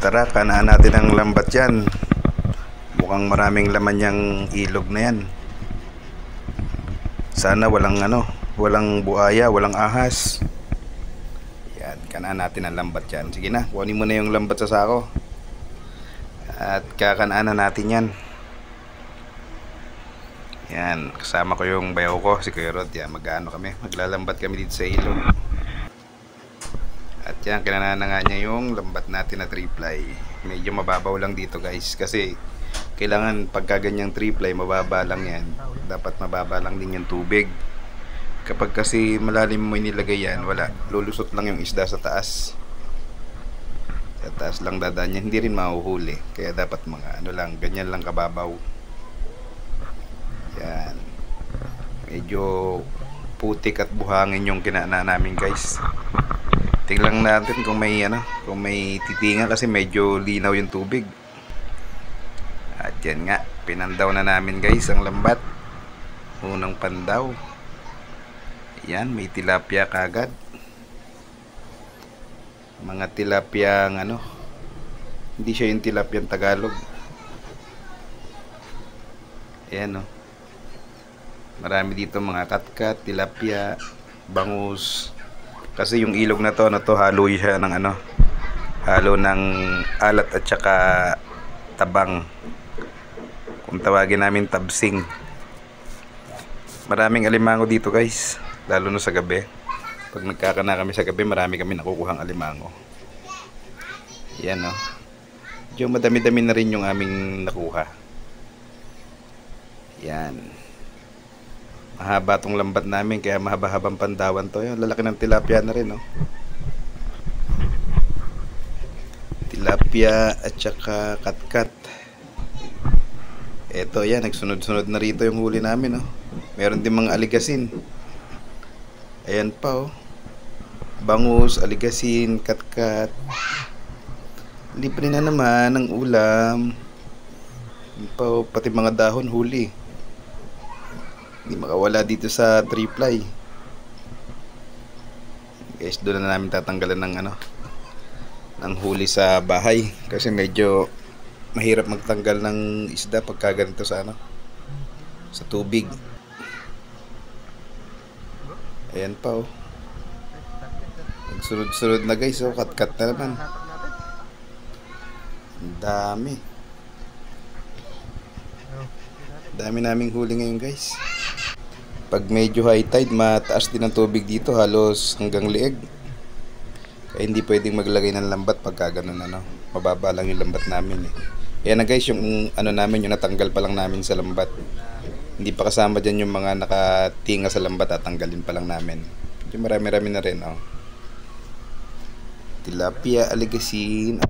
Tara, kanaan natin ang lambat yan. Mukhang maraming laman yung ilog na yan. Sana walang walang buaya, walang ahas. Yan, kanaan natin ang lambat yan. Sige na, kunin mo na yung lambat sa sako. At kakanaanan natin yan. Yan, kasama ko yung bayaw ko, si Kuya Rod. Yan, maglalambat kami dito sa ilog. At yan, kinanaan na nga niya yung lambat natin na 3-ply. Medyo mababaw lang dito guys, kasi kailangan pagka ganyang 3-ply, mababa lang yan. Dapat mababa lang din yung tubig. Kapag kasi malalim mo inilagay yan, wala, lulusot lang yung isda sa taas. Sa taas lang dadaan yan, hindi rin mahuhuli. Kaya dapat mga ganyan lang kababaw. Yan, medyo putik at buhangin yung kinanaan namin guys. Tingnan natin kung may titingan, kasi medyo linaw yung tubig. At yan nga, pinandaw na namin guys ang lambat. Unang pandaw. Yan, may tilapia kagad. Mga tilapia hindi siya yung tilapia Tagalog. Ayan marami dito mga katkat, tilapia, bangus. Kasi yung ilog na to, halo siya ng halo ng alat at saka tabang. Kung tawagin namin tabsing. Maraming alimango dito guys, lalo na sa gabi. Pag nagkakana kami sa gabi, marami kami nakukuhang alimango. Yan medyo madami-dami na rin yung aming nakuha. Yan, mahaba tong lambat namin, kaya mahaba-habang pandawan to. Yung lalaki ng tilapia na rin tilapia at saka katkat. Eto yan, nagsunod-sunod na rito yung huli namin meron din mga aligasin. Ayan pa bangus, aligasin, katkat. Libre na naman ng ulam. Ayan pa pati mga dahon huli. Hindi makawala dito sa 3-ply. Guys, doon na namin tatanggalan ng huli sa bahay, kasi medyo mahirap magtanggal ng isda pagka ganito sa sa tubig. Ayan pa nagsunod-sunod na guys. Kat-kat na naman. Ang dami naming huli ngayon guys. Pag medyo high tide, mataas din ang tubig dito, halos hanggang lieg. Kaya hindi pwedeng maglagay ng lambat pagka ganun mababa lang yung lambat namin Ayan na guys, yung namin, yung natanggal pa lang namin sa lambat. Hindi pa kasama dyan yung mga nakatinga sa lambat, tatanggalin pa lang namin. Yung marami-rami na rin tilapia, aligasin.